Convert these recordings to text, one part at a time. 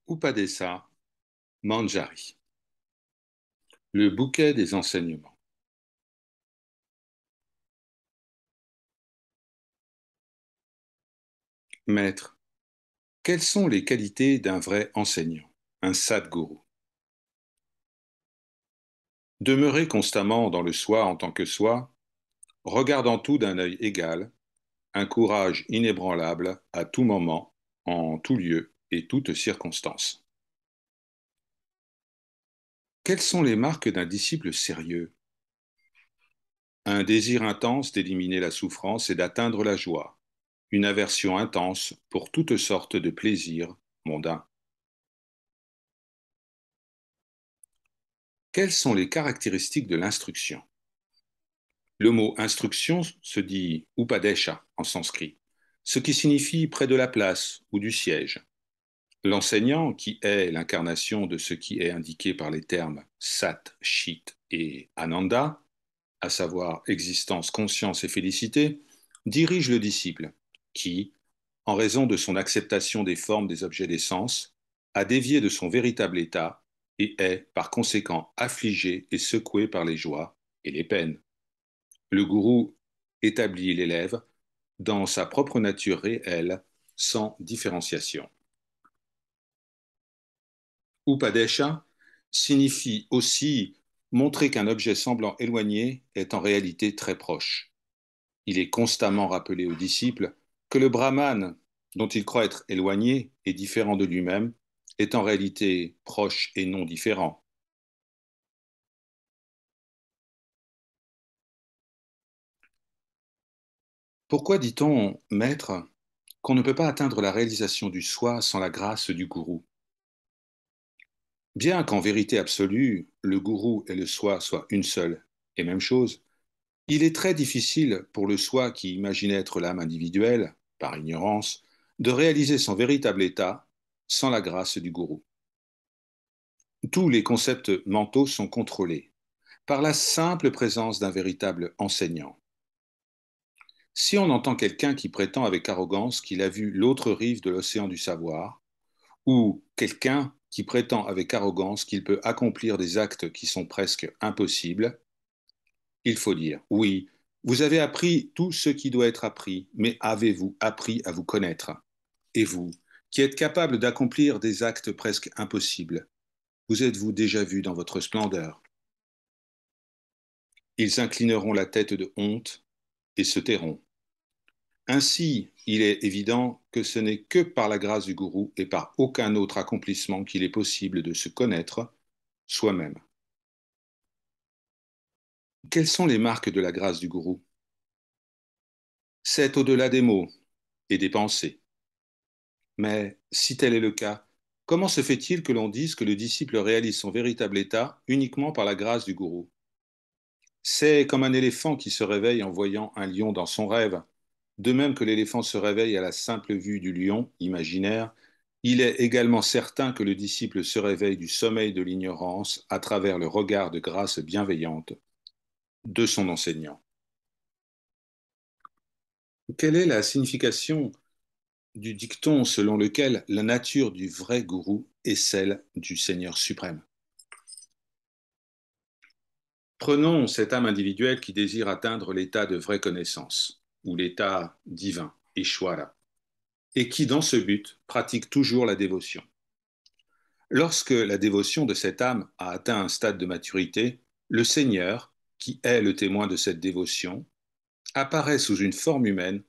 Upadesa Manjari, le bouquet des enseignements. Maître, quelles sont les qualités d'un vrai enseignant, un Sadguru? Demeurer constamment dans le soi en tant que soi, regardant tout d'un œil égal, un courage inébranlable à tout moment, en tout lieu et toute circonstance. Quelles sont les marques d'un disciple sérieux? Un désir intense d'éliminer la souffrance et d'atteindre la joie, une aversion intense pour toutes sortes de plaisirs mondains. Quelles sont les caractéristiques de l'instruction? Le mot instruction se dit upadesha en sanskrit, ce qui signifie près de la place ou du siège. L'enseignant, qui est l'incarnation de ce qui est indiqué par les termes sat, chit et ananda, à savoir existence, conscience et félicité, dirige le disciple, qui, en raison de son acceptation des formes des objets des sens, a dévié de son véritable état et est, par conséquent, affligé et secoué par les joies et les peines. Le gourou établit l'élève dans sa propre nature réelle, sans différenciation. Upadesha signifie aussi montrer qu'un objet semblant éloigné est en réalité très proche. Il est constamment rappelé aux disciples que le Brahman, dont il croit être éloigné et différent de lui-même, est en réalité proche et non différent. Pourquoi dit-on, maître, qu'on ne peut pas atteindre la réalisation du soi sans la grâce du gourou? Bien qu'en vérité absolue, le gourou et le soi soient une seule et même chose, il est très difficile pour le soi qui imagine être l'âme individuelle, par ignorance, de réaliser son véritable état sans la grâce du gourou. Tous les concepts mentaux sont contrôlés par la simple présence d'un véritable enseignant. Si on entend quelqu'un qui prétend avec arrogance qu'il a vu l'autre rive de l'océan du savoir, ou quelqu'un qui prétend avec arrogance qu'il peut accomplir des actes qui sont presque impossibles, il faut dire, oui, vous avez appris tout ce qui doit être appris, mais avez-vous appris à vous connaître? Et vous, qui êtes capable d'accomplir des actes presque impossibles, vous êtes-vous déjà vu dans votre splendeur? Ils inclineront la tête de honte et se tairont. Ainsi, il est évident que ce n'est que par la grâce du gourou et par aucun autre accomplissement qu'il est possible de se connaître soi-même. Quelles sont les marques de la grâce du gourou? C'est au-delà des mots et des pensées. Mais si tel est le cas, comment se fait-il que l'on dise que le disciple réalise son véritable état uniquement par la grâce du gourou? C'est comme un éléphant qui se réveille en voyant un lion dans son rêve. De même que l'éléphant se réveille à la simple vue du lion imaginaire, il est également certain que le disciple se réveille du sommeil de l'ignorance à travers le regard de grâce bienveillante de son enseignant. Quelle est la signification du dicton selon lequel la nature du vrai gourou est celle du Seigneur suprême? Prenons cette âme individuelle qui désire atteindre l'état de vraie connaissance, ou l'état divin, Ishwara, et qui, dans ce but, pratique toujours la dévotion. Lorsque la dévotion de cette âme a atteint un stade de maturité, le Seigneur, qui est le témoin de cette dévotion, apparaît sous une forme humaine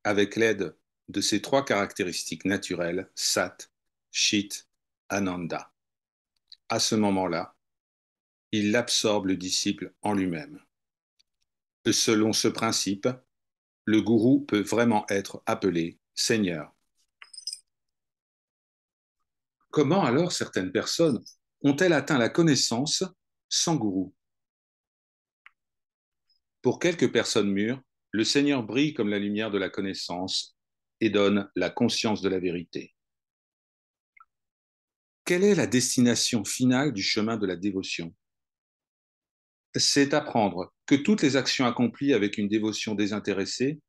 avec l'aide de ces trois caractéristiques naturelles, Sat, Chit, Ananda. À ce moment-là, il absorbe le disciple en lui-même. Selon ce principe, le gourou peut vraiment être appelé Seigneur. Comment alors certaines personnes ont-elles atteint la connaissance sans gourou? Pour quelques personnes mûres, le Seigneur brille comme la lumière de la connaissance et donne la conscience de la vérité. Quelle est la destination finale du chemin de la dévotion? C'est apprendre que toutes les actions accomplies avec une dévotion désintéressée,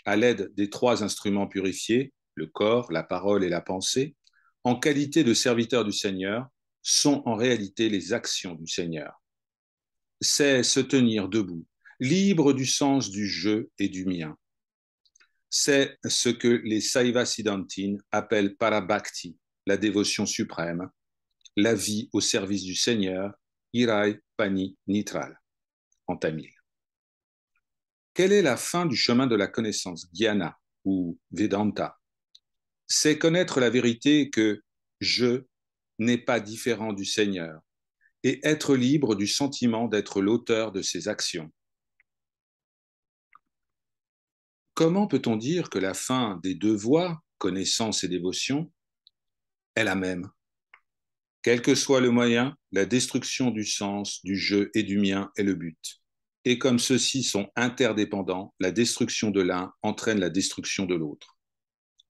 à l'aide des trois instruments purifiés, le corps, la parole et la pensée, en qualité de serviteur du Seigneur, sont en réalité les actions du Seigneur. C'est se tenir debout, libre du sens du je et du mien. C'est ce que les Saiva Siddhantines appellent Parabhakti, la dévotion suprême, la vie au service du Seigneur, Irai Pani Nitral, en tamil. Quelle est la fin du chemin de la connaissance, Jnana ou Vedanta? C'est connaître la vérité que je n'ai pas différent du Seigneur et être libre du sentiment d'être l'auteur de ses actions. Comment peut-on dire que la fin des deux voies, connaissance et dévotion, est la même? Quel que soit le moyen, la destruction du sens, du je et du mien est le but. Et comme ceux-ci sont interdépendants, la destruction de l'un entraîne la destruction de l'autre.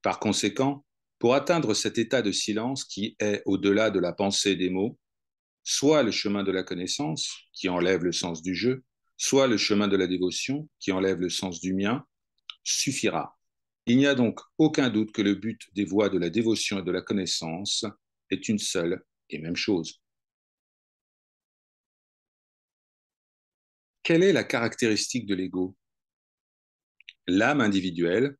Par conséquent, pour atteindre cet état de silence qui est au-delà de la pensée et des mots, soit le chemin de la connaissance, qui enlève le sens du je, soit le chemin de la dévotion, qui enlève le sens du mien, suffira. Il n'y a donc aucun doute que le but des voies de la dévotion et de la connaissance est une seule et même chose. Quelle est la caractéristique de l'ego? L'âme individuelle,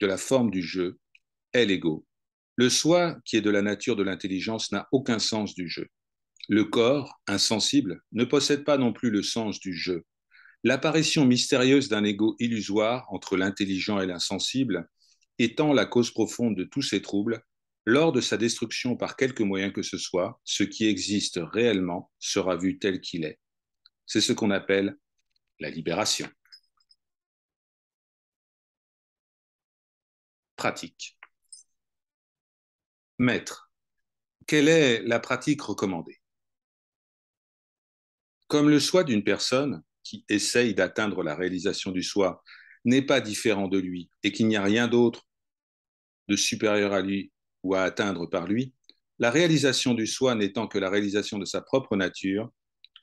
de la forme du je, est l'ego. Le soi, qui est de la nature de l'intelligence, n'a aucun sens du je. Le corps, insensible, ne possède pas non plus le sens du je. L'apparition mystérieuse d'un ego illusoire entre l'intelligent et l'insensible étant la cause profonde de tous ces troubles, lors de sa destruction par quelque moyen que ce soit, ce qui existe réellement sera vu tel qu'il est. C'est ce qu'on appelle la libération. Pratique. Maître, quelle est la pratique recommandée? Comme le soi d'une personne qui essaye d'atteindre la réalisation du soi n'est pas différent de lui et qu'il n'y a rien d'autre de supérieur à lui ou à atteindre par lui, la réalisation du soi n'étant que la réalisation de sa propre nature,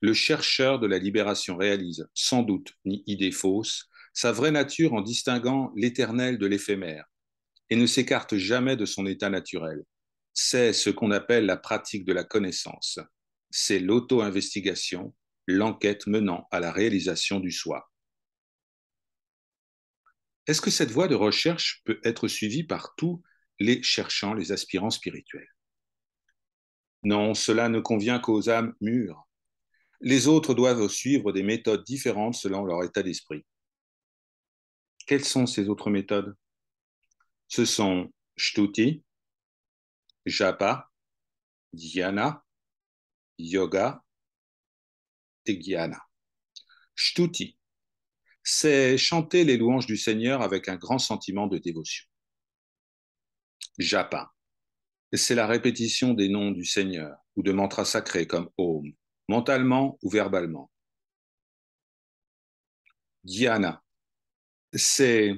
le chercheur de la libération réalise, sans doute ni idée fausse, sa vraie nature en distinguant l'éternel de l'éphémère et ne s'écarte jamais de son état naturel. C'est ce qu'on appelle la pratique de la connaissance. C'est l'auto-investigation, l'enquête menant à la réalisation du soi. Est-ce que cette voie de recherche peut être suivie par tous les cherchants, les aspirants spirituels? Non, cela ne convient qu'aux âmes mûres. Les autres doivent suivre des méthodes différentes selon leur état d'esprit. Quelles sont ces autres méthodes? Ce sont Shtuti, Japa, Dhyana, Yoga et Jnana. Shtuti, c'est chanter les louanges du Seigneur avec un grand sentiment de dévotion. Japa, c'est la répétition des noms du Seigneur ou de mantras sacrés comme Om, mentalement ou verbalement. Dhyana, c'est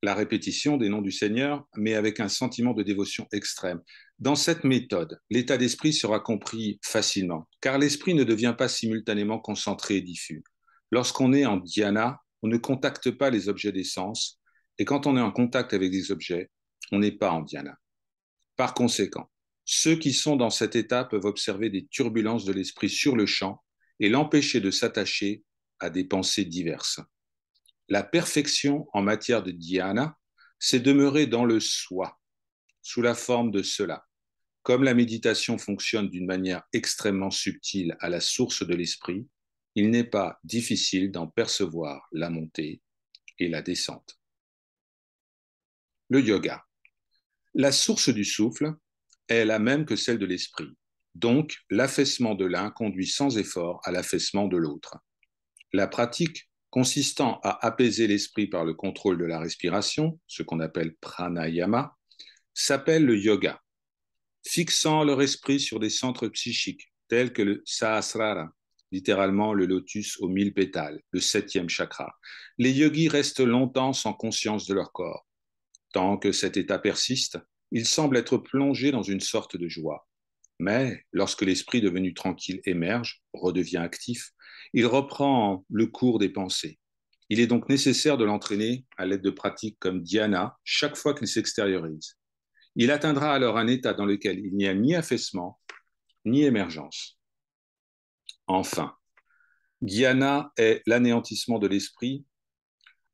la répétition des noms du Seigneur, mais avec un sentiment de dévotion extrême. Dans cette méthode, l'état d'esprit sera compris facilement, car l'esprit ne devient pas simultanément concentré et diffus. Lorsqu'on est en dhyana, on ne contacte pas les objets des sens, et quand on est en contact avec des objets, on n'est pas en dhyana. Par conséquent, ceux qui sont dans cet état peuvent observer des turbulences de l'esprit sur le champ et l'empêcher de s'attacher à des pensées diverses. La perfection en matière de dhyana, c'est demeurer dans le soi, sous la forme de cela. Comme la méditation fonctionne d'une manière extrêmement subtile à la source de l'esprit, il n'est pas difficile d'en percevoir la montée et la descente. Le yoga. La source du souffle est la même que celle de l'esprit. Donc, l'affaissement de l'un conduit sans effort à l'affaissement de l'autre. La pratique consistant à apaiser l'esprit par le contrôle de la respiration, ce qu'on appelle pranayama, s'appelle le yoga. Fixant leur esprit sur des centres psychiques tels que le sahasrara, littéralement le lotus aux 1000 pétales, le 7e chakra, les yogis restent longtemps sans conscience de leur corps. Tant que cet état persiste, ils semblent être plongés dans une sorte de joie. Mais lorsque l'esprit devenu tranquille émerge, redevient actif, il reprend le cours des pensées. Il est donc nécessaire de l'entraîner à l'aide de pratiques comme dhyana chaque fois qu'il s'extériorise. Il atteindra alors un état dans lequel il n'y a ni affaissement, ni émergence. Enfin, Dhyana est l'anéantissement de l'esprit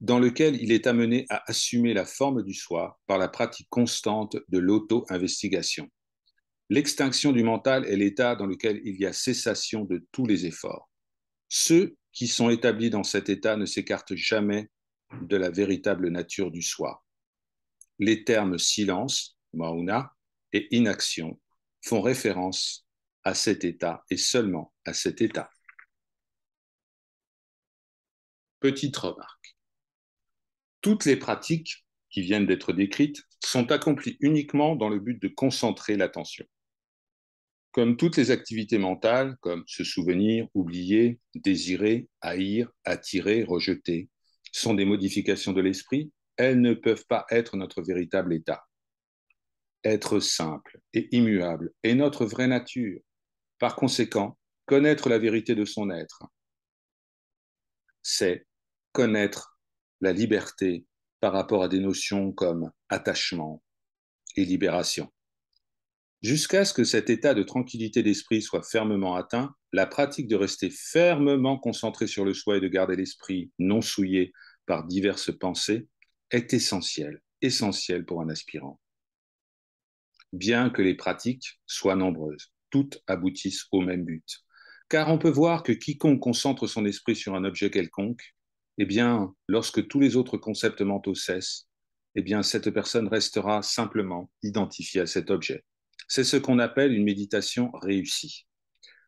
dans lequel il est amené à assumer la forme du soi par la pratique constante de l'auto-investigation. L'extinction du mental est l'état dans lequel il y a cessation de tous les efforts. Ceux qui sont établis dans cet état ne s'écartent jamais de la véritable nature du soi. Les termes silence, mauna, et inaction font référence à cet état et seulement à cet état. Petite remarque. Toutes les pratiques qui viennent d'être décrites sont accomplies uniquement dans le but de concentrer l'attention. Comme toutes les activités mentales, comme se souvenir, oublier, désirer, haïr, attirer, rejeter, sont des modifications de l'esprit, elles ne peuvent pas être notre véritable état. Être simple et immuable est notre vraie nature. Par conséquent, connaître la vérité de son être, c'est connaître la liberté par rapport à des notions comme attachement et libération. Jusqu'à ce que cet état de tranquillité d'esprit soit fermement atteint, la pratique de rester fermement concentré sur le soi et de garder l'esprit non souillé par diverses pensées est essentielle pour un aspirant. Bien que les pratiques soient nombreuses, toutes aboutissent au même but. Car on peut voir que quiconque concentre son esprit sur un objet quelconque, eh bien, lorsque tous les autres concepts mentaux cessent, eh bien, cette personne restera simplement identifiée à cet objet. C'est ce qu'on appelle une méditation réussie.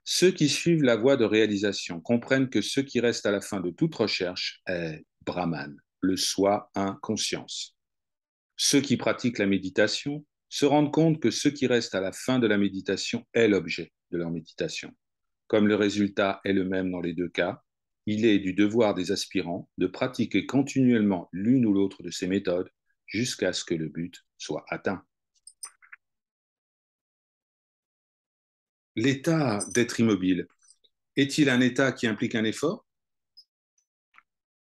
Ceux qui suivent la voie de réalisation comprennent que ce qui reste à la fin de toute recherche est Brahman, le soi inconscience. Ceux qui pratiquent la méditation se rendent compte que ce qui reste à la fin de la méditation est l'objet de leur méditation. Comme le résultat est le même dans les deux cas, il est du devoir des aspirants de pratiquer continuellement l'une ou l'autre de ces méthodes jusqu'à ce que le but soit atteint. L'état d'être immobile est-il un état qui implique un effort?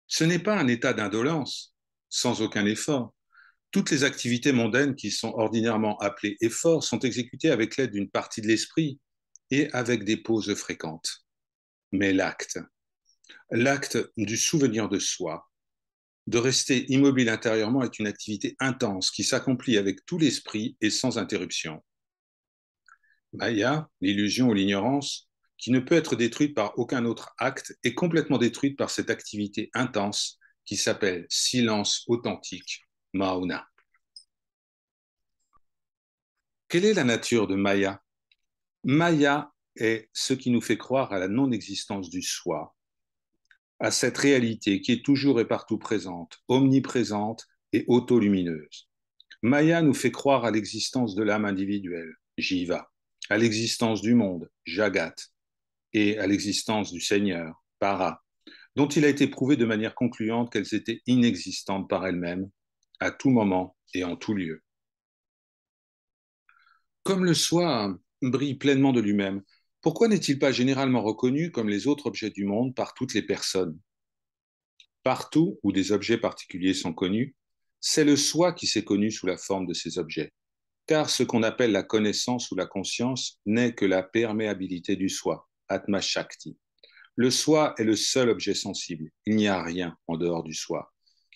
Ce n'est pas un état d'indolence, sans aucun effort. Toutes les activités mondaines qui sont ordinairement appelées efforts sont exécutées avec l'aide d'une partie de l'esprit et avec des pauses fréquentes. Mais l'acte du souvenir de soi, de rester immobile intérieurement est une activité intense qui s'accomplit avec tout l'esprit et sans interruption. Maya, l'illusion ou l'ignorance, qui ne peut être détruite par aucun autre acte, est complètement détruite par cette activité intense qui s'appelle silence authentique, Mauna. Quelle est la nature de Maya? Maya est ce qui nous fait croire à la non-existence du soi, à cette réalité qui est toujours et partout présente, omniprésente et autolumineuse. Maya nous fait croire à l'existence de l'âme individuelle, Jiva, à l'existence du monde, Jagat, et à l'existence du Seigneur, Para, dont il a été prouvé de manière concluante qu'elles étaient inexistantes par elles-mêmes, à tout moment et en tout lieu. Comme le soi brille pleinement de lui-même, pourquoi n'est-il pas généralement reconnu comme les autres objets du monde par toutes les personnes? Partout où des objets particuliers sont connus, c'est le soi qui s'est connu sous la forme de ces objets, car ce qu'on appelle la connaissance ou la conscience n'est que la perméabilité du soi, Atma Shakti. Le soi est le seul objet sensible, il n'y a rien en dehors du soi.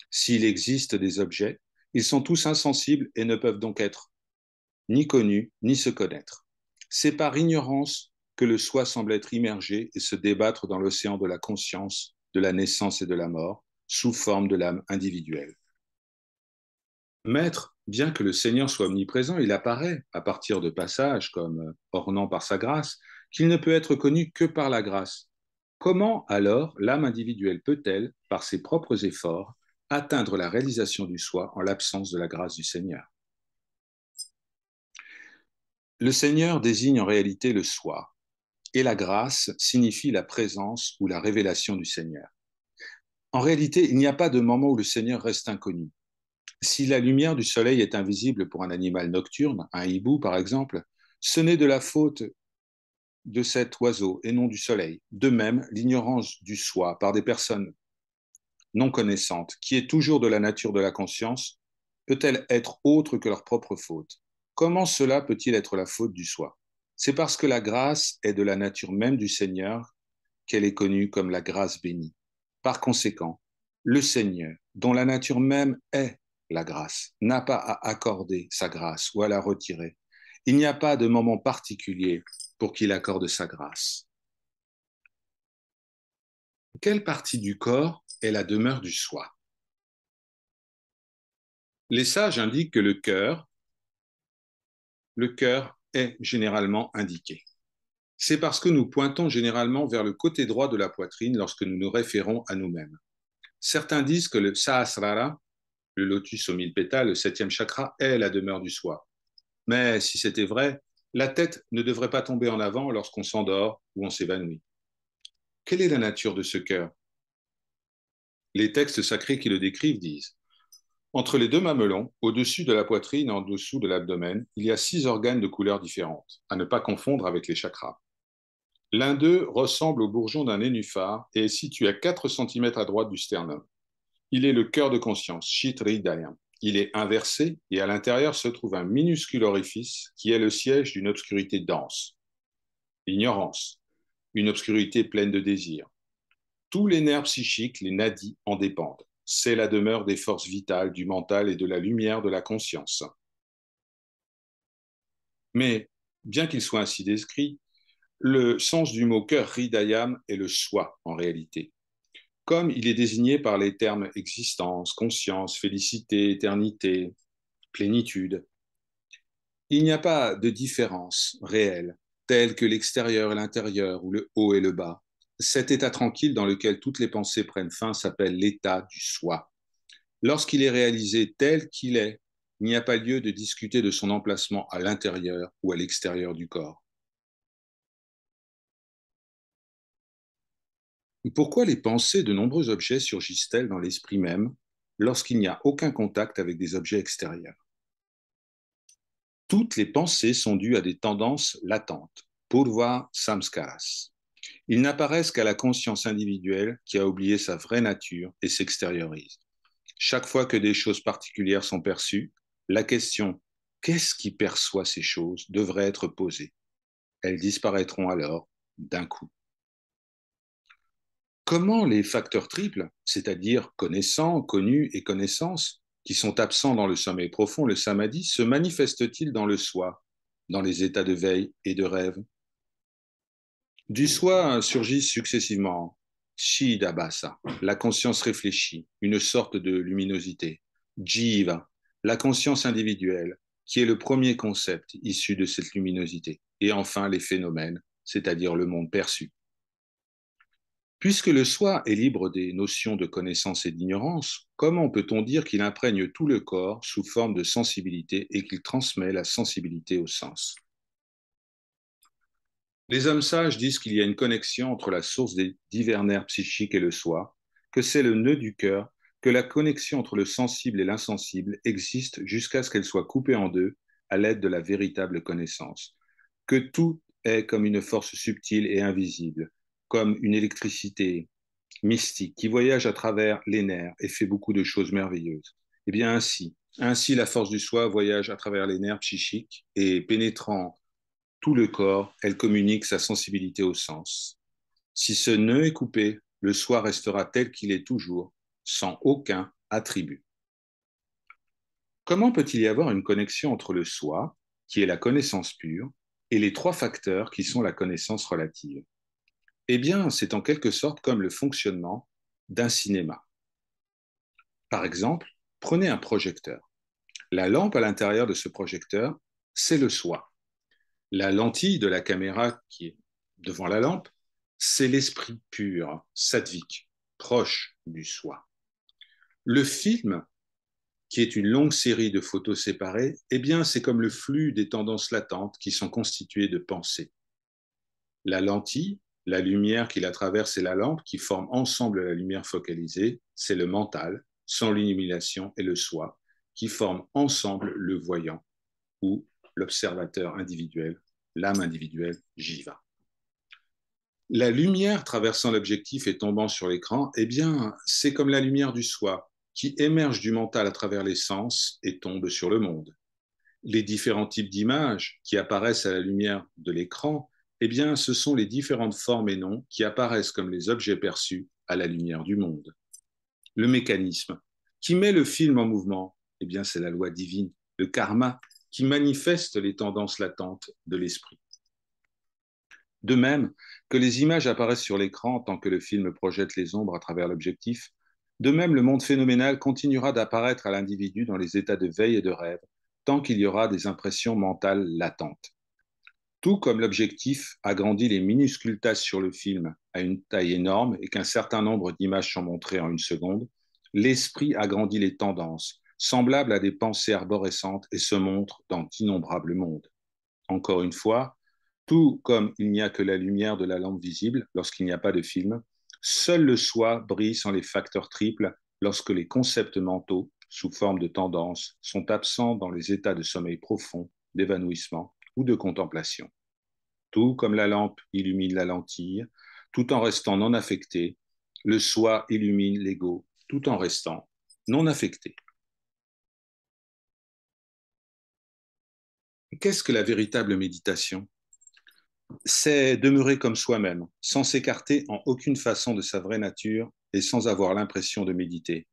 S'il existe des objets, ils sont tous insensibles et ne peuvent donc être ni connus, ni se connaître. C'est par ignorance que le soi semble être immergé et se débattre dans l'océan de la conscience, de la naissance et de la mort, sous forme de l'âme individuelle. Maître, bien que le Seigneur soit omniprésent, il apparaît, à partir de passages comme ornant par sa grâce, qu'il ne peut être connu que par la grâce. Comment alors l'âme individuelle peut-elle, par ses propres efforts, atteindre la réalisation du soi en l'absence de la grâce du Seigneur? Le Seigneur désigne en réalité le soi, et la grâce signifie la présence ou la révélation du Seigneur. En réalité, il n'y a pas de moment où le Seigneur reste inconnu. Si la lumière du soleil est invisible pour un animal nocturne, un hibou par exemple, ce n'est de la faute de cet oiseau et non du soleil. De même, l'ignorance du soi par des personnes non connaissantes, qui est toujours de la nature de la conscience, peut-elle être autre que leur propre faute? Comment cela peut-il être la faute du soi? C'est parce que la grâce est de la nature même du Seigneur qu'elle est connue comme la grâce bénie. Par conséquent, le Seigneur, dont la nature même est la grâce, n'a pas à accorder sa grâce ou à la retirer. Il n'y a pas de moment particulier pour qu'il accorde sa grâce. Quelle partie du corps est la demeure du soi? Les sages indiquent que le cœur est généralement indiqué. C'est parce que nous pointons généralement vers le côté droit de la poitrine lorsque nous nous référons à nous-mêmes. Certains disent que le Sahasrara, le lotus aux 1000 pétales, le septième chakra, est la demeure du soi. Mais si c'était vrai, la tête ne devrait pas tomber en avant lorsqu'on s'endort ou on s'évanouit. Quelle est la nature de ce cœur? Les textes sacrés qui le décrivent disent: entre les deux mamelons, au-dessus de la poitrine et en dessous de l'abdomen, il y a 6 organes de couleurs différentes, à ne pas confondre avec les chakras. L'un d'eux ressemble au bourgeon d'un nénuphar et est situé à 4 cm à droite du sternum. Il est le cœur de conscience, Chit-Hridaya. Il est inversé et à l'intérieur se trouve un minuscule orifice qui est le siège d'une obscurité dense. L'ignorance, une obscurité pleine de désirs. Tous les nerfs psychiques, les nadis, en dépendent. C'est la demeure des forces vitales, du mental et de la lumière de la conscience. Mais, bien qu'il soit ainsi décrit, le sens du mot cœur Hridayam est le soi en réalité. Comme il est désigné par les termes existence, conscience, félicité, éternité, plénitude, il n'y a pas de différence réelle, telle que l'extérieur et l'intérieur, ou le haut et le bas. Cet état tranquille dans lequel toutes les pensées prennent fin s'appelle l'état du soi. Lorsqu'il est réalisé tel qu'il est, il n'y a pas lieu de discuter de son emplacement à l'intérieur ou à l'extérieur du corps. Pourquoi les pensées de nombreux objets surgissent-elles dans l'esprit même lorsqu'il n'y a aucun contact avec des objets extérieurs? Toutes les pensées sont dues à des tendances latentes, purva samskaras. Ils n'apparaissent qu'à la conscience individuelle qui a oublié sa vraie nature et s'extériorise. Chaque fois que des choses particulières sont perçues, la question «qu'est-ce qui perçoit ces choses?» devrait être posée. Elles disparaîtront alors d'un coup. Comment les facteurs triples, c'est-à-dire connaissant, connu et connaissance, qui sont absents dans le sommeil profond, le samadhi, se manifestent-ils dans le soi, dans les états de veille et de rêve? Du soi surgissent successivement Chidabhasa, la conscience réfléchie, une sorte de luminosité. Jiva, la conscience individuelle, qui est le premier concept issu de cette luminosité. Et enfin les phénomènes, c'est-à-dire le monde perçu. Puisque le soi est libre des notions de connaissance et d'ignorance, comment peut-on dire qu'il imprègne tout le corps sous forme de sensibilité et qu'il transmet la sensibilité au sens? Les hommes sages disent qu'il y a une connexion entre la source des divers nerfs psychiques et le soi, que c'est le nœud du cœur, que la connexion entre le sensible et l'insensible existe jusqu'à ce qu'elle soit coupée en deux à l'aide de la véritable connaissance, que tout est comme une force subtile et invisible, comme une électricité mystique qui voyage à travers les nerfs et fait beaucoup de choses merveilleuses. Eh bien ainsi la force du soi voyage à travers les nerfs psychiques et pénétrant tout le corps, elle communique sa sensibilité au sens. Si ce nœud est coupé, le soi restera tel qu'il est toujours, sans aucun attribut. Comment peut-il y avoir une connexion entre le soi, qui est la connaissance pure, et les 3 facteurs qui sont la connaissance relative? Eh bien, c'est en quelque sorte comme le fonctionnement d'un cinéma. Par exemple, prenez un projecteur. La lampe à l'intérieur de ce projecteur, c'est le soi. La lentille de la caméra qui est devant la lampe, c'est l'esprit pur, sattvik, proche du soi. Le film, qui est une longue série de photos séparées, eh bien, c'est comme le flux des tendances latentes qui sont constituées de pensées. La lentille, la lumière qui la traverse et la lampe qui forment ensemble la lumière focalisée, c'est le mental, sans l'illumination et le soi, qui forment ensemble le voyant ou l'observateur individuel, l'âme individuelle, jiva. La lumière traversant l'objectif et tombant sur l'écran, eh bien, c'est comme la lumière du soi qui émerge du mental à travers les sens et tombe sur le monde. Les différents types d'images qui apparaissent à la lumière de l'écran, eh bien, ce sont les différentes formes et noms qui apparaissent comme les objets perçus à la lumière du monde. Le mécanisme qui met le film en mouvement, eh bien, c'est la loi divine, le karma, qui manifeste les tendances latentes de l'esprit. De même que les images apparaissent sur l'écran tant que le film projette les ombres à travers l'objectif, de même le monde phénoménal continuera d'apparaître à l'individu dans les états de veille et de rêve tant qu'il y aura des impressions mentales latentes. Tout comme l'objectif agrandit les minuscules tasses sur le film à une taille énorme et qu'un certain nombre d'images sont montrées en une seconde, l'esprit agrandit les tendances, semblables à des pensées arborescentes et se montre dans d'innombrables mondes. Encore une fois, tout comme il n'y a que la lumière de la lampe visible lorsqu'il n'y a pas de film, seul le soi brille sans les facteurs triples lorsque les concepts mentaux, sous forme de tendance, sont absents dans les états de sommeil profond, d'évanouissement ou de contemplation. Tout comme la lampe illumine la lentille, tout en restant non affecté, le soi illumine l'ego, tout en restant non affecté. Qu'est-ce que la véritable méditation? C'est demeurer comme soi-même, sans s'écarter en aucune façon de sa vraie nature et sans avoir l'impression de méditer.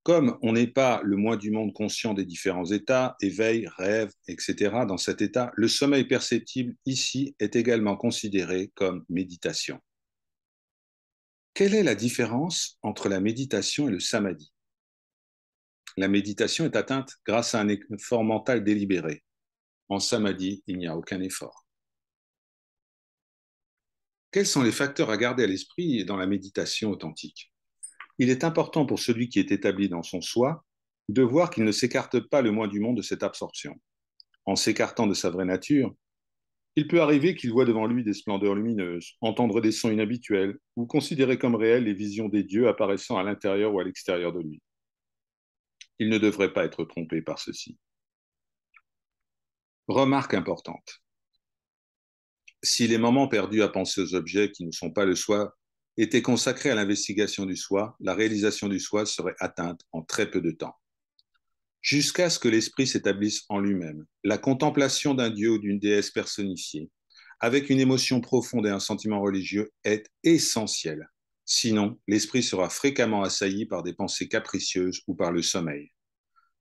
Comme on n'est pas le moins du monde conscient des différents états, éveil, rêve, etc., dans cet état, le sommeil perceptible ici est également considéré comme méditation. Quelle est la différence entre la méditation et le samadhi? La méditation est atteinte grâce à un effort mental délibéré. En samadhi, il n'y a aucun effort. Quels sont les facteurs à garder à l'esprit dans la méditation authentique? Il est important pour celui qui est établi dans son soi de voir qu'il ne s'écarte pas le moins du monde de cette absorption. En s'écartant de sa vraie nature, il peut arriver qu'il voit devant lui des splendeurs lumineuses, entendre des sons inhabituels ou considérer comme réelles les visions des dieux apparaissant à l'intérieur ou à l'extérieur de lui. Il ne devrait pas être trompé par ceci. Remarque importante. Si les moments perdus à penser aux objets qui ne sont pas le soi étaient consacrés à l'investigation du soi, la réalisation du soi serait atteinte en très peu de temps. Jusqu'à ce que l'esprit s'établisse en lui-même, la contemplation d'un dieu ou d'une déesse personnifiée, avec une émotion profonde et un sentiment religieux, est essentielle. Sinon, l'esprit sera fréquemment assailli par des pensées capricieuses ou par le sommeil.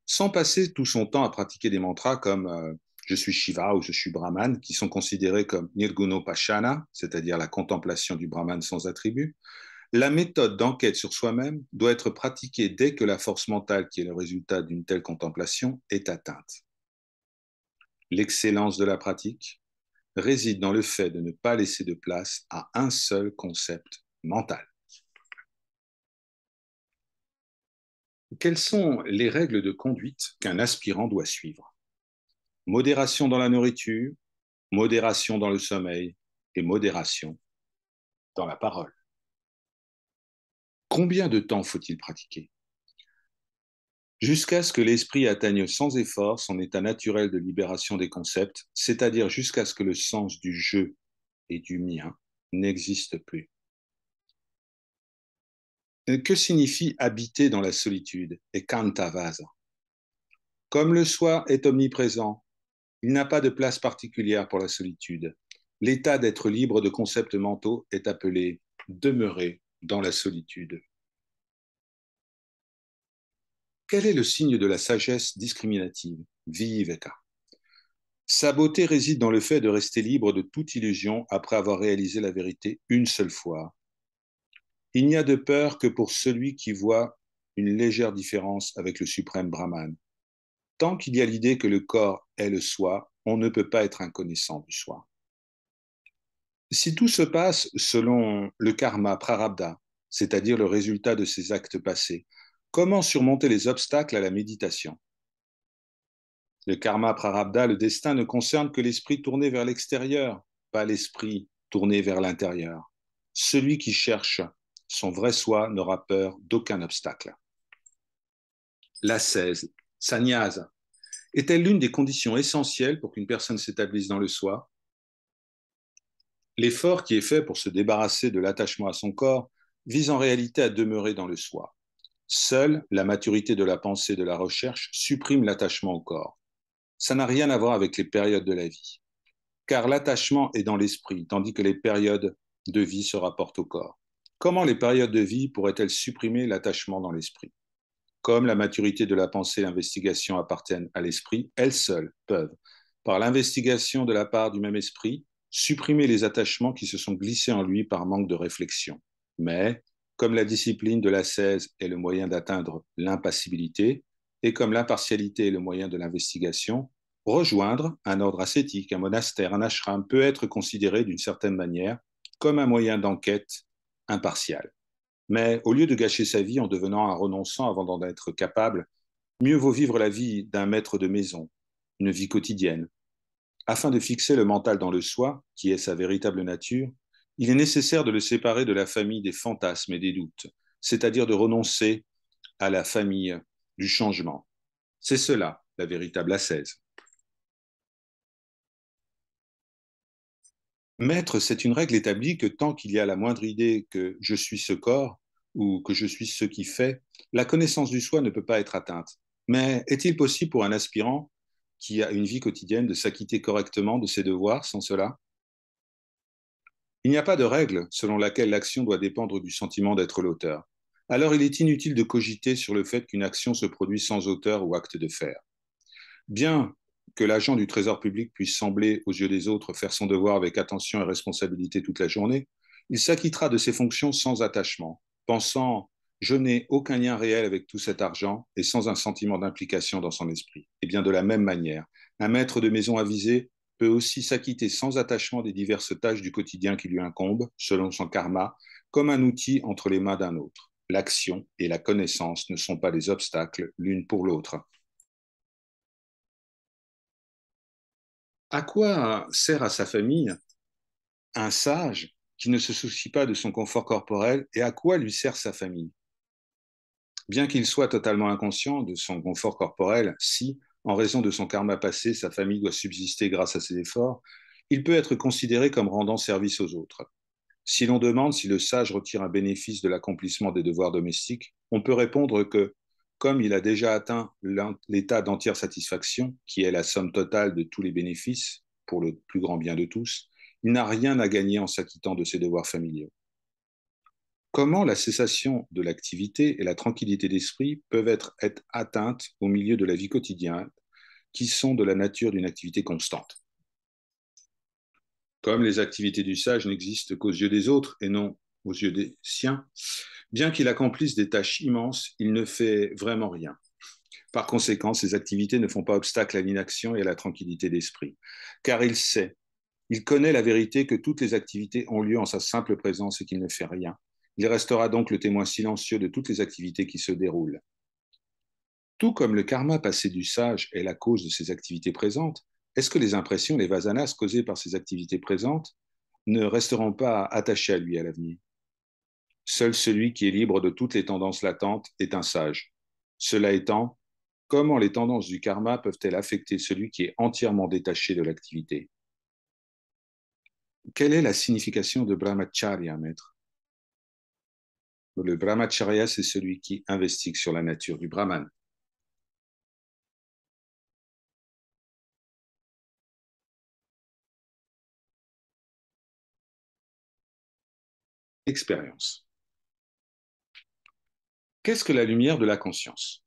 Sans passer tout son temps à pratiquer des mantras comme je suis Shiva ou je suis Brahman, qui sont considérés comme Nirgunopashana, c'est-à-dire la contemplation du Brahman sans attribut, la méthode d'enquête sur soi-même doit être pratiquée dès que la force mentale qui est le résultat d'une telle contemplation est atteinte. L'excellence de la pratique réside dans le fait de ne pas laisser de place à un seul concept mental. Quelles sont les règles de conduite qu'un aspirant doit suivre? Modération dans la nourriture, modération dans le sommeil et modération dans la parole. Combien de temps faut-il pratiquer? Jusqu'à ce que l'esprit atteigne sans effort son état naturel de libération des concepts, c'est-à-dire jusqu'à ce que le sens du je et du mien n'existe plus. Que signifie habiter dans la solitude et kantavasa? Comme le soi est omniprésent, il n'a pas de place particulière pour la solitude. L'état d'être libre de concepts mentaux est appelé demeurer dans la solitude. Quel est le signe de la sagesse discriminative, viveka? Sa beauté réside dans le fait de rester libre de toute illusion après avoir réalisé la vérité une seule fois. Il n'y a de peur que pour celui qui voit une légère différence avec le suprême Brahman. Tant qu'il y a l'idée que le corps est le soi, on ne peut pas être inconnaissant du soi. Si tout se passe selon le karma prarabdha, c'est-à-dire le résultat de ses actes passés, comment surmonter les obstacles à la méditation? Le karma prarabdha, le destin, ne concerne que l'esprit tourné vers l'extérieur, pas l'esprit tourné vers l'intérieur. Celui qui cherche son vrai soi n'aura peur d'aucun obstacle. L'ascèse, sannyasa, est-elle l'une des conditions essentielles pour qu'une personne s'établisse dans le soi? L'effort qui est fait pour se débarrasser de l'attachement à son corps vise en réalité à demeurer dans le soi. Seule la maturité de la pensée et de la recherche supprime l'attachement au corps. Ça n'a rien à voir avec les périodes de la vie, car l'attachement est dans l'esprit, tandis que les périodes de vie se rapportent au corps. Comment les périodes de vie pourraient-elles supprimer l'attachement dans l'esprit? Comme la maturité de la pensée et l'investigation appartiennent à l'esprit, elles seules peuvent, par l'investigation de la part du même esprit, supprimer les attachements qui se sont glissés en lui par manque de réflexion. Mais, comme la discipline de l'ascèse est le moyen d'atteindre l'impassibilité, et comme l'impartialité est le moyen de l'investigation, rejoindre un ordre ascétique, un monastère, un ashram peut être considéré d'une certaine manière comme un moyen d'enquête impartial. Mais au lieu de gâcher sa vie en devenant un renonçant avant d'en être capable, mieux vaut vivre la vie d'un maître de maison, une vie quotidienne. Afin de fixer le mental dans le soi, qui est sa véritable nature, il est nécessaire de le séparer de la famille des fantasmes et des doutes, c'est-à-dire de renoncer à la famille du changement. C'est cela, la véritable ascèse. Maître, c'est une règle établie que tant qu'il y a la moindre idée que je suis ce corps ou que je suis ce qui fait, la connaissance du soi ne peut pas être atteinte. Mais est-il possible pour un aspirant qui a une vie quotidienne de s'acquitter correctement de ses devoirs sans cela? Il n'y a pas de règle selon laquelle l'action doit dépendre du sentiment d'être l'auteur. Alors il est inutile de cogiter sur le fait qu'une action se produit sans auteur ou acte de faire. Bien que l'agent du Trésor public puisse sembler, aux yeux des autres, faire son devoir avec attention et responsabilité toute la journée, il s'acquittera de ses fonctions sans attachement, pensant je n'ai aucun lien réel avec tout cet argent et sans un sentiment d'implication dans son esprit. Et bien de la même manière, un maître de maison avisé peut aussi s'acquitter sans attachement des diverses tâches du quotidien qui lui incombent, selon son karma, comme un outil entre les mains d'un autre. L'action et la connaissance ne sont pas des obstacles l'une pour l'autre. À quoi sert à sa famille un sage qui ne se soucie pas de son confort corporel et à quoi lui sert sa famille? Bien qu'il soit totalement inconscient de son confort corporel, si, en raison de son karma passé, sa famille doit subsister grâce à ses efforts, il peut être considéré comme rendant service aux autres. Si l'on demande si le sage retire un bénéfice de l'accomplissement des devoirs domestiques, on peut répondre que, comme il a déjà atteint l'état d'entière satisfaction, qui est la somme totale de tous les bénéfices, pour le plus grand bien de tous, il n'a rien à gagner en s'acquittant de ses devoirs familiaux. Comment la cessation de l'activité et la tranquillité d'esprit peuvent être atteintes au milieu de la vie quotidienne, qui sont de la nature d'une activité constante? Comme les activités du sage n'existent qu'aux yeux des autres et non aux yeux des siens, bien qu'il accomplisse des tâches immenses, il ne fait vraiment rien. Par conséquent, ces activités ne font pas obstacle à l'inaction et à la tranquillité d'esprit, car il sait, il connaît la vérité que toutes les activités ont lieu en sa simple présence et qu'il ne fait rien. Il restera donc le témoin silencieux de toutes les activités qui se déroulent. Tout comme le karma passé du sage est la cause de ses activités présentes, est-ce que les impressions, les vasanas causées par ses activités présentes ne resteront pas attachés à lui à l'avenir? Seul celui qui est libre de toutes les tendances latentes est un sage. Cela étant, comment les tendances du karma peuvent-elles affecter celui qui est entièrement détaché de l'activité? Quelle est la signification de brahmacharya, maître? Le brahmacharya, c'est celui qui investigue sur la nature du brahman. Expérience. Qu'est-ce que la lumière de la conscience?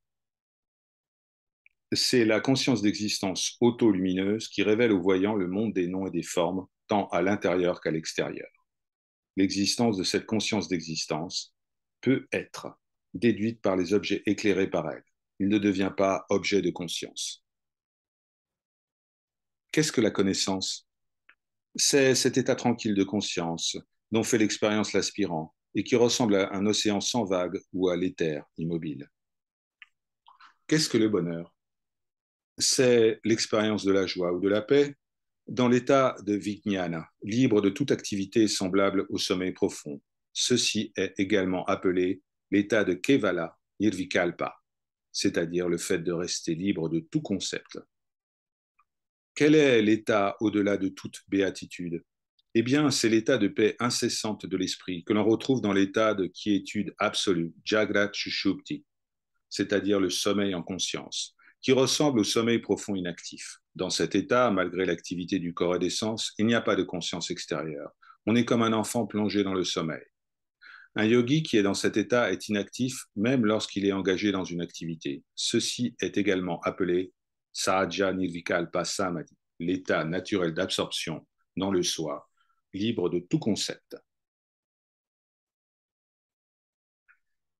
C'est la conscience d'existence auto-lumineuse qui révèle au voyant le monde des noms et des formes, tant à l'intérieur qu'à l'extérieur. L'existence de cette conscience d'existence peut être déduite par les objets éclairés par elle. Il ne devient pas objet de conscience. Qu'est-ce que la connaissance? C'est cet état tranquille de conscience dont fait l'expérience l'aspirant et qui ressemble à un océan sans vagues ou à l'éther immobile. Qu'est-ce que le bonheur? C'est l'expérience de la joie ou de la paix dans l'état de vijnana, libre de toute activité semblable au sommeil profond. Ceci est également appelé l'état de kevala nirvikalpa, c'est-à-dire le fait de rester libre de tout concept. Quel est l'état au-delà de toute béatitude? Eh bien, c'est l'état de paix incessante de l'esprit que l'on retrouve dans l'état de quiétude absolue, Jagrat Shushupti, c'est-à-dire le sommeil en conscience, qui ressemble au sommeil profond inactif. Dans cet état, malgré l'activité du corps et des sens, il n'y a pas de conscience extérieure. On est comme un enfant plongé dans le sommeil. Un yogi qui est dans cet état est inactif même lorsqu'il est engagé dans une activité. Ceci est également appelé Sahaja Nirvikalpa Samadhi, l'état naturel d'absorption dans le soi, libre de tout concept.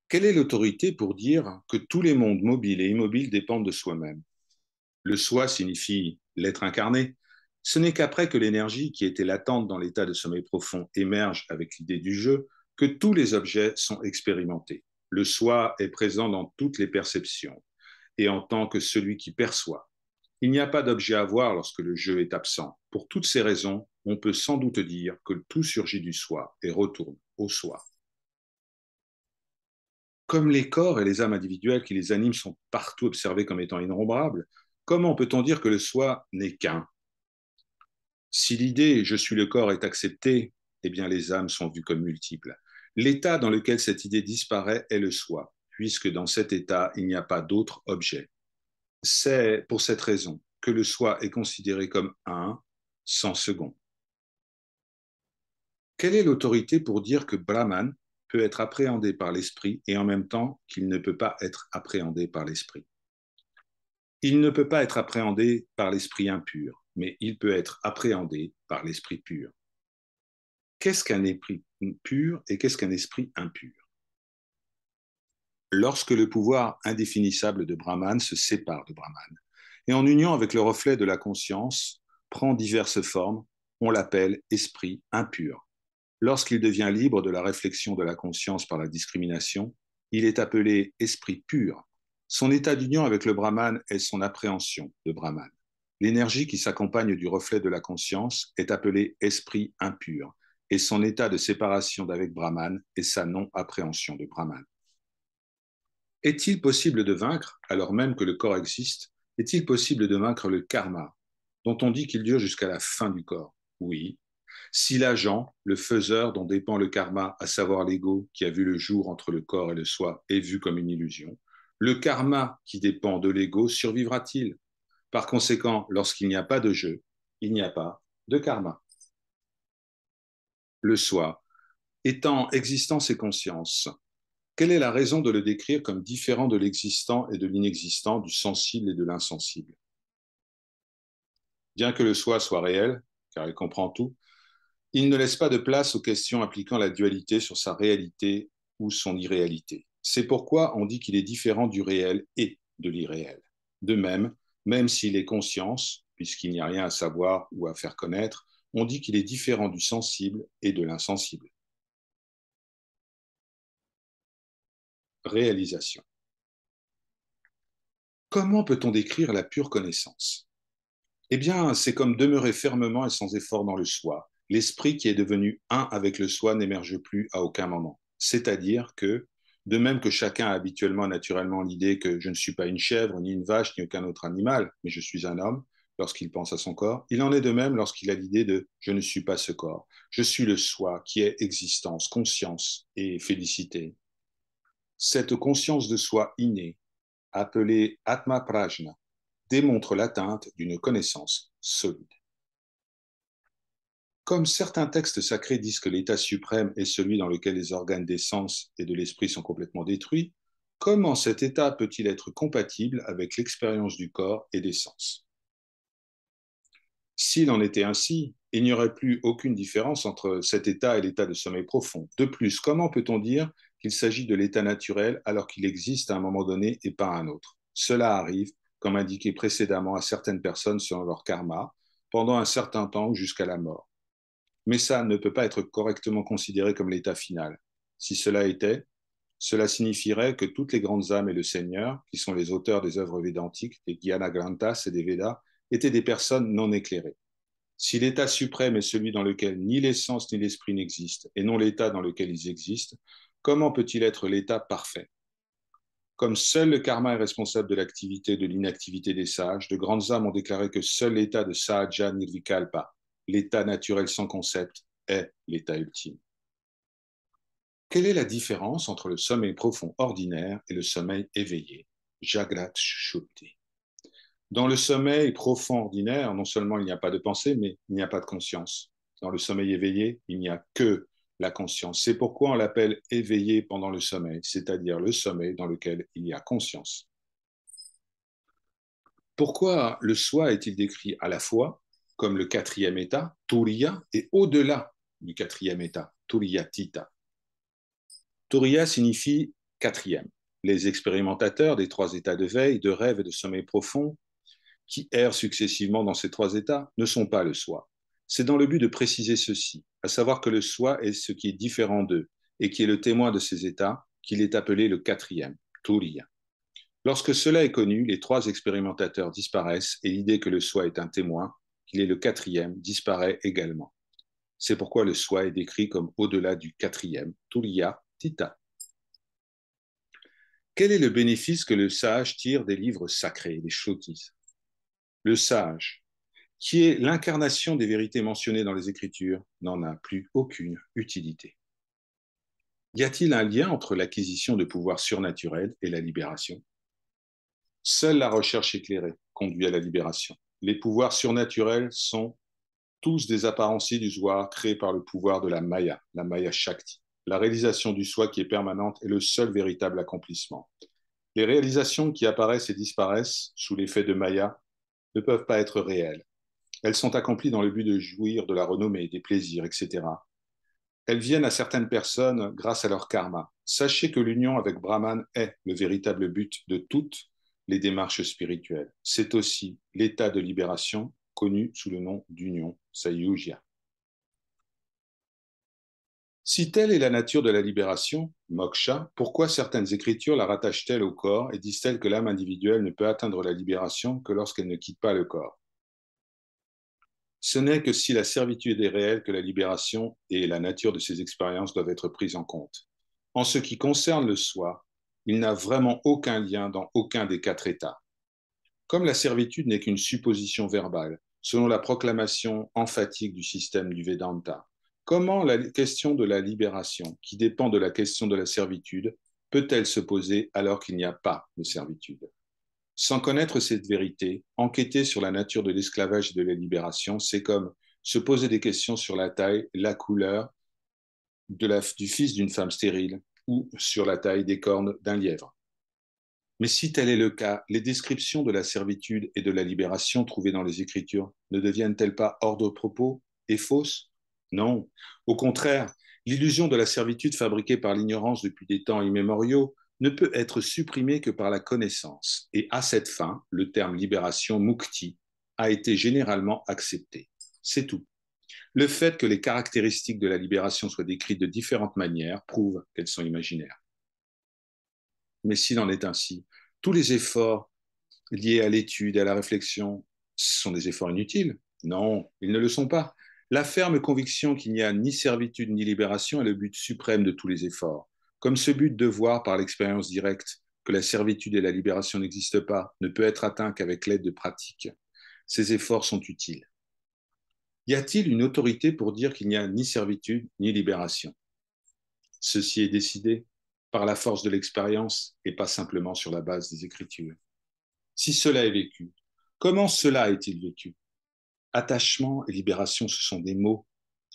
Quelle est l'autorité pour dire que tous les mondes mobiles et immobiles dépendent de soi-même? Le soi signifie l'être incarné. Ce n'est qu'après que l'énergie qui était latente dans l'état de sommeil profond émerge avec l'idée du jeu que tous les objets sont expérimentés. Le soi est présent dans toutes les perceptions et en tant que celui qui perçoit. Il n'y a pas d'objet à voir lorsque le jeu est absent. Pour toutes ces raisons, on peut sans doute dire que tout surgit du soi et retourne au soi. Comme les corps et les âmes individuelles qui les animent sont partout observés comme étant innombrables, comment peut-on dire que le soi n'est qu'un? Si l'idée je suis le corps est acceptée, eh bien les âmes sont vues comme multiples. L'état dans lequel cette idée disparaît est le soi, puisque dans cet état, il n'y a pas d'autre objet. C'est pour cette raison que le soi est considéré comme un, sans second. Quelle est l'autorité pour dire que Brahman peut être appréhendé par l'esprit et en même temps qu'il ne peut pas être appréhendé par l'esprit? Il ne peut pas être appréhendé par l'esprit impur, mais il peut être appréhendé par l'esprit pur. Qu'est-ce qu'un esprit pur et qu'est-ce qu'un esprit impur? Lorsque le pouvoir indéfinissable de Brahman se sépare de Brahman et en union avec le reflet de la conscience prend diverses formes, on l'appelle esprit impur. Lorsqu'il devient libre de la réflexion de la conscience par la discrimination, il est appelé esprit pur. Son état d'union avec le Brahman est son appréhension de Brahman. L'énergie qui s'accompagne du reflet de la conscience est appelée esprit impur, et son état de séparation d'avec Brahman est sa non-appréhension de Brahman. Est-il possible de vaincre, alors même que le corps existe, est-il possible de vaincre le karma, dont on dit qu'il dure jusqu'à la fin du corps? Oui. Si l'agent, le faiseur dont dépend le karma, à savoir l'ego qui a vu le jour entre le corps et le soi, est vu comme une illusion, le karma qui dépend de l'ego survivra-t-il? Par conséquent, lorsqu'il n'y a pas de jeu, il n'y a pas de karma. Le soi, étant existence et conscience, quelle est la raison de le décrire comme différent de l'existant et de l'inexistant, du sensible et de l'insensible? Bien que le soi soit réel, car il comprend tout, il ne laisse pas de place aux questions impliquant la dualité sur sa réalité ou son irréalité. C'est pourquoi on dit qu'il est différent du réel et de l'irréel. De même, même s'il est conscience, puisqu'il n'y a rien à savoir ou à faire connaître, on dit qu'il est différent du sensible et de l'insensible. Réalisation. Comment peut-on décrire la pure connaissance? Eh bien, c'est comme demeurer fermement et sans effort dans le soi. L'esprit qui est devenu un avec le soi n'émerge plus à aucun moment. C'est-à-dire que, de même que chacun a habituellement naturellement l'idée que je ne suis pas une chèvre, ni une vache, ni aucun autre animal, mais je suis un homme, lorsqu'il pense à son corps, il en est de même lorsqu'il a l'idée de je ne suis pas ce corps. Je suis le soi qui est existence, conscience et félicité. Cette conscience de soi innée, appelée Atma Prajna, démontre l'atteinte d'une connaissance solide. Comme certains textes sacrés disent que l'état suprême est celui dans lequel les organes des sens et de l'esprit sont complètement détruits, comment cet état peut-il être compatible avec l'expérience du corps et des sens? S'il en était ainsi, il n'y aurait plus aucune différence entre cet état et l'état de sommeil profond. De plus, comment peut-on dire qu'il s'agit de l'état naturel alors qu'il existe à un moment donné et pas à un autre? Cela arrive, comme indiqué précédemment, à certaines personnes selon leur karma, pendant un certain temps ou jusqu'à la mort. Mais ça ne peut pas être correctement considéré comme l'état final. Si cela était, cela signifierait que toutes les grandes âmes et le Seigneur, qui sont les auteurs des œuvres védantiques, des Gyana Granthas et des Védas, étaient des personnes non éclairées. Si l'état suprême est celui dans lequel ni l'essence ni l'esprit n'existent, et non l'état dans lequel ils existent, comment peut-il être l'état parfait? Comme seul le karma est responsable de l'activité et de l'inactivité des sages, de grandes âmes ont déclaré que seul l'état de Sahaja Nirvikalpa, l'état naturel sans concept, est l'état ultime. Quelle est la différence entre le sommeil profond ordinaire et le sommeil éveillé, Jagrat Shupti? Dans le sommeil profond ordinaire, non seulement il n'y a pas de pensée, mais il n'y a pas de conscience. Dans le sommeil éveillé, il n'y a que la conscience. C'est pourquoi on l'appelle éveillé pendant le sommeil, c'est-à-dire le sommeil dans lequel il y a conscience. Pourquoi le soi est-il décrit à la fois comme le quatrième état, Turiya, et au-delà du quatrième état, Turiyatita? Turiya signifie quatrième. Les expérimentateurs des trois états de veille, de rêve et de sommeil profond qui errent successivement dans ces trois états ne sont pas le soi. C'est dans le but de préciser ceci, à savoir que le soi est ce qui est différent d'eux et qui est le témoin de ces états, qu'il est appelé le quatrième, Turiya. Lorsque cela est connu, les trois expérimentateurs disparaissent et l'idée que le soi est un témoin, qu'il est le quatrième, disparaît également. C'est pourquoi le soi est décrit comme au-delà du quatrième, Turiya Tita. Quel est le bénéfice que le sage tire des livres sacrés, des shrutis? Le sage, qui est l'incarnation des vérités mentionnées dans les Écritures, n'en a plus aucune utilité. Y a-t-il un lien entre l'acquisition de pouvoirs surnaturels et la libération? Seule la recherche éclairée conduit à la libération. Les pouvoirs surnaturels sont tous des apparences illusoires créées par le pouvoir de la Maya Shakti. La réalisation du soi qui est permanente est le seul véritable accomplissement. Les réalisations qui apparaissent et disparaissent sous l'effet de Maya ne peuvent pas être réelles. Elles sont accomplies dans le but de jouir de la renommée, des plaisirs, etc. Elles viennent à certaines personnes grâce à leur karma. Sachez que l'union avec Brahman est le véritable but de toutes les démarches spirituelles. C'est aussi l'état de libération connu sous le nom d'union, Sayujya. Si telle est la nature de la libération, moksha, pourquoi certaines écritures la rattachent-elles au corps et disent-elles que l'âme individuelle ne peut atteindre la libération que lorsqu'elle ne quitte pas le corps? Ce n'est que si la servitude est réelle que la libération et la nature de ces expériences doivent être prises en compte. En ce qui concerne le soi, il n'a vraiment aucun lien dans aucun des quatre états. Comme la servitude n'est qu'une supposition verbale, selon la proclamation emphatique du système du Vedanta, comment la question de la libération, qui dépend de la question de la servitude, peut-elle se poser alors qu'il n'y a pas de servitude? Sans connaître cette vérité, enquêter sur la nature de l'esclavage et de la libération, c'est comme se poser des questions sur la taille, la couleur du fils d'une femme stérile ou sur la taille des cornes d'un lièvre. Mais si tel est le cas, les descriptions de la servitude et de la libération trouvées dans les Écritures ne deviennent-elles pas hors de propos et fausses? Non. Au contraire, l'illusion de la servitude fabriquée par l'ignorance depuis des temps immémoriaux ne peut être supprimée que par la connaissance. Et à cette fin, le terme libération, mukti, a été généralement accepté. C'est tout. Le fait que les caractéristiques de la libération soient décrites de différentes manières prouve qu'elles sont imaginaires. Mais s'il en est ainsi, tous les efforts liés à l'étude et à la réflexion sont des efforts inutiles? Non, ils ne le sont pas. La ferme conviction qu'il n'y a ni servitude ni libération est le but suprême de tous les efforts. Comme ce but de voir par l'expérience directe que la servitude et la libération n'existent pas ne peut être atteint qu'avec l'aide de pratiques, ces efforts sont utiles. Y a-t-il une autorité pour dire qu'il n'y a ni servitude ni libération? Ceci est décidé par la force de l'expérience et pas simplement sur la base des Écritures. Si cela est vécu, comment cela est-il vécu? Attachement et libération, ce sont des mots.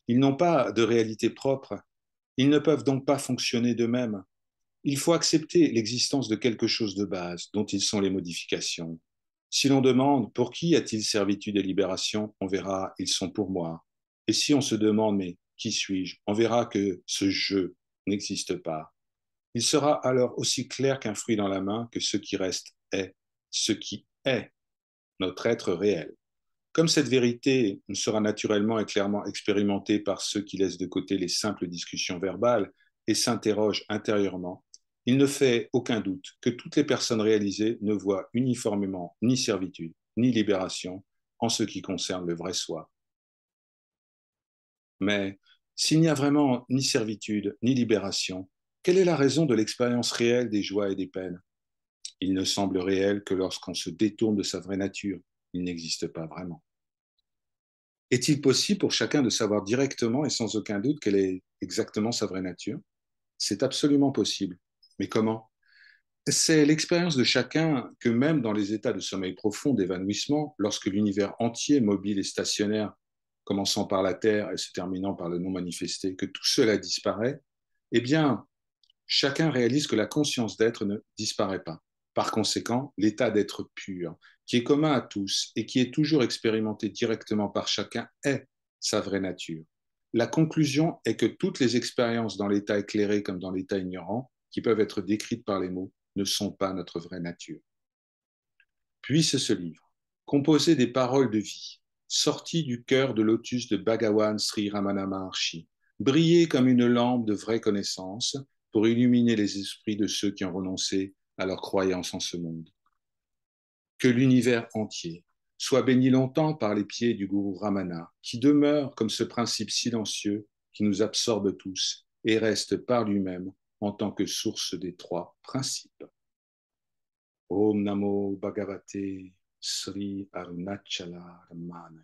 Ils n'ont pas de réalité propre. Ils ne peuvent donc pas fonctionner d'eux-mêmes. Il faut accepter l'existence de quelque chose de base, dont ils sont les modifications. Si l'on demande pour qui a-t-il servitude et libération, on verra ils sont pour moi. Et si on se demande mais qui suis-je, on verra que ce je n'existe pas. Il sera alors aussi clair qu'un fruit dans la main que ce qui reste est, ce qui est notre être réel. Comme cette vérité sera naturellement et clairement expérimentée par ceux qui laissent de côté les simples discussions verbales et s'interrogent intérieurement, il ne fait aucun doute que toutes les personnes réalisées ne voient uniformément ni servitude ni libération en ce qui concerne le vrai soi. Mais s'il n'y a vraiment ni servitude ni libération, quelle est la raison de l'expérience réelle des joies et des peines? Il ne semble réel que lorsqu'on se détourne de sa vraie nature. Il n'existe pas vraiment. Est-il possible pour chacun de savoir directement et sans aucun doute quelle est exactement sa vraie nature? C'est absolument possible. Mais comment? C'est l'expérience de chacun que même dans les états de sommeil profond, d'évanouissement, lorsque l'univers entier, mobile et stationnaire, commençant par la Terre et se terminant par le non manifesté, que tout cela disparaît, eh bien, chacun réalise que la conscience d'être ne disparaît pas. Par conséquent, l'état d'être pur, qui est commun à tous et qui est toujours expérimenté directement par chacun, est sa vraie nature. La conclusion est que toutes les expériences dans l'état éclairé comme dans l'état ignorant, qui peuvent être décrites par les mots, ne sont pas notre vraie nature. Puisse ce livre, composé des paroles de vie, sorties du cœur de lotus de Bhagawan Sri Ramana Maharshi, briller comme une lampe de vraie connaissance pour illuminer les esprits de ceux qui ont renoncé à leur croyance en ce monde. Que l'univers entier soit béni longtemps par les pieds du gourou Ramana, qui demeure comme ce principe silencieux qui nous absorbe tous et reste par lui-même en tant que source des trois principes. Om Namo Bhagavate Sri Arunachala Ramana.